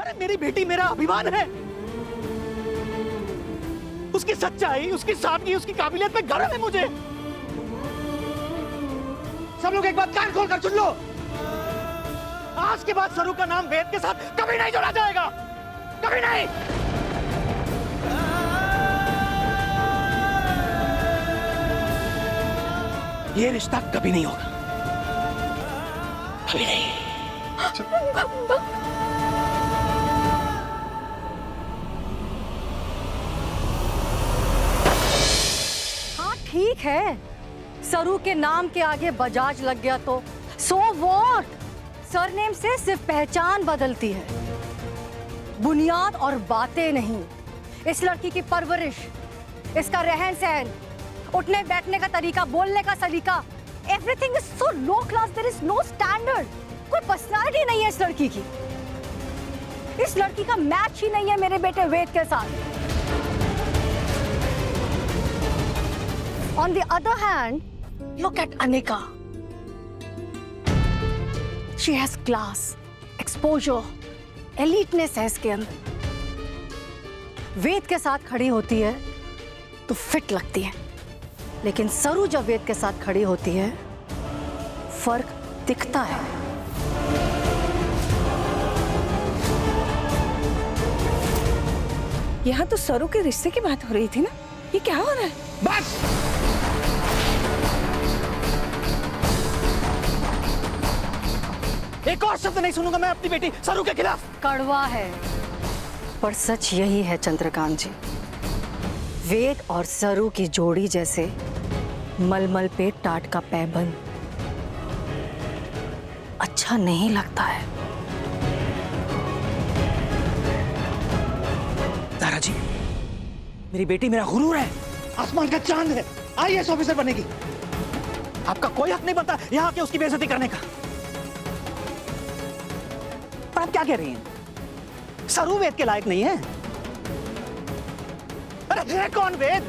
अरे मेरी बेटी मेरा अभिमान है। उसकी सच्चाई, उसकी सादगी, उसकी काबिलियत पे गर्व है मुझे। सब लोग एक बात कान खोल कर सुन लो, आज के बाद सरू का नाम वेद के साथ कभी नहीं जोड़ा जाएगा, कभी नहीं। ये रिश्ता कभी नहीं होगा, कभी नहीं। हाँ ठीक है, सरू के नाम के आगे बजाज लग गया तो सो व्हाट? सरनेम से सिर्फ पहचान बदलती है, बुनियाद और बातें नहीं। इस लड़की की परवरिश, इसका रहन सहन, उठने बैठने का तरीका, बोलने का सलीका, everything is so low class, there is no standard. कोई पर्सनालिटी नहीं है इस लड़की की। इस लड़की का मैच ही नहीं है मेरे बेटे वेद के साथ। On the other hand, look at Anika. She has class, exposure, eliteness है इसके अंदर। वेद के साथ खड़ी होती है तो फिट लगती है, लेकिन सरू जब वेद के साथ खड़ी होती है फर्क दिखता है। यहाँ तो सरू के रिश्ते की बात हो रही थी ना, ये क्या हो रहा है? बस एक और शब्द नहीं सुनूंगा मैं अपनी बेटी सरू के खिलाफ। कड़वा है पर सच यही है चंद्रकांत जी, वेद और सरू की जोड़ी जैसे मलमल पे टाट का पैबंद अच्छा नहीं लगता है। तारा जी, मेरी बेटी मेरा गुरूर है, आसमान का चांद है, आईएएस ऑफिसर बनेगी। आपका कोई हक नहीं बनता यहाँ के उसकी बेइज्जती करने का। पर आप क्या कह रही हैं? सरू वेद के लायक नहीं है? अरे है कौन वेद?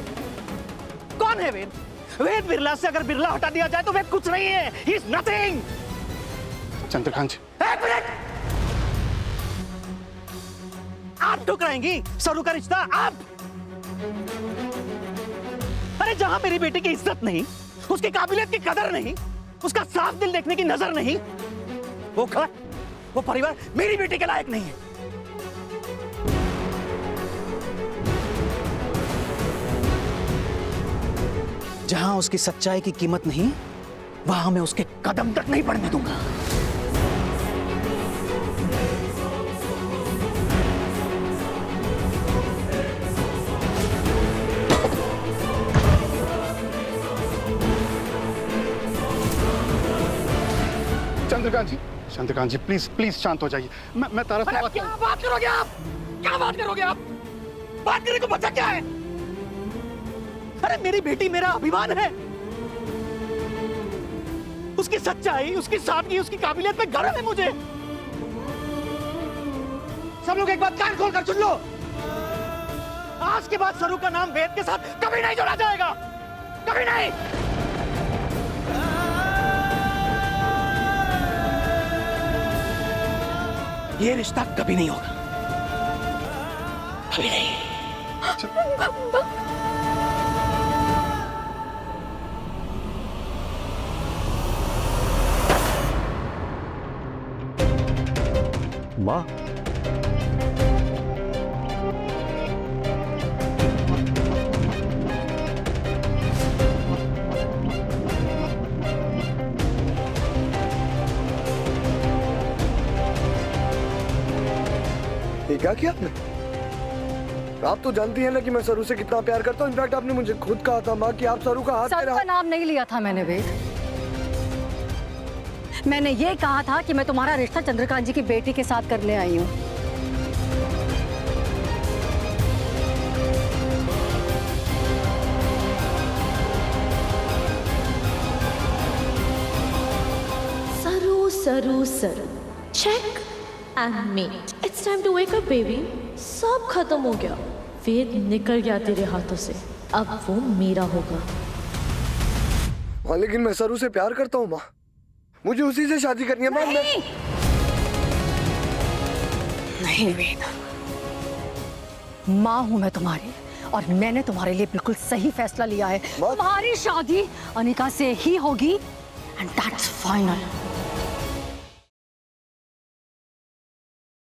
कौन है वेद? वेद बिरला से अगर बिरला हटा दिया जाए तो वेद कुछ नहीं है। He is nothing। चंद्रकांत जी, एक मिनट, आप ठुकराएंगी सरू का रिश्ता? आप? अरे जहां मेरी बेटी की इज्जत नहीं, उसकी काबिलियत की कदर नहीं, उसका साफ दिल देखने की नजर नहीं, वो घर, वो परिवार मेरी बेटी के लायक नहीं है। जहां उसकी सच्चाई की कीमत नहीं, वहां मैं उसके कदम तक नहीं बढ़ने दूंगा। चंद्रकांत जी प्लीज प्लीज शांत हो जाइए। मैं तारा से बात क्या बात करोगे आप? क्या बात करोगे आप? बात करने को बचा क्या है? अरे मेरी बेटी मेरा अभिमान है। उसकी सच्चाई, उसकी सादगी, उसकी काबिलियत पे गर्व है मुझे। सब लोग एक बात कान खोल कर सुन लो, आज के बाद सरू का नाम वेद के साथ कभी नहीं जोड़ा जाएगा, कभी नहीं। ये रिश्ता कभी नहीं होगा, कभी नहीं। माँ, ये क्या किया आपने? आप तो जानती हैं ना कि मैं सरू से कितना प्यार करता हूँ। इनफैक्ट आपने मुझे खुद कहा था माँ कि आप सरू का हाथ सरू का नाम नहीं लिया था मैंने वेद। मैंने ये कहा था कि मैं तुम्हारा रिश्ता चंद्रकांत जी की बेटी के साथ करने आई हूँ। Saru, Saru, Saru. Check and mate. It's time to wake up, baby. सब खत्म हो गया। वेद निकल गया तेरे हाथों से, अब वो मेरा होगा। माँ लेकिन मैं सरू से प्यार करता हूँ माँ, मुझे उसी से शादी करनी है माँ। नहीं वेद, माँ हूं मैं तुम्हारी और मैंने तुम्हारे लिए बिल्कुल सही फैसला लिया है। तुम्हारी शादी अनिका से ही होगी एंड दैट्स फाइनल।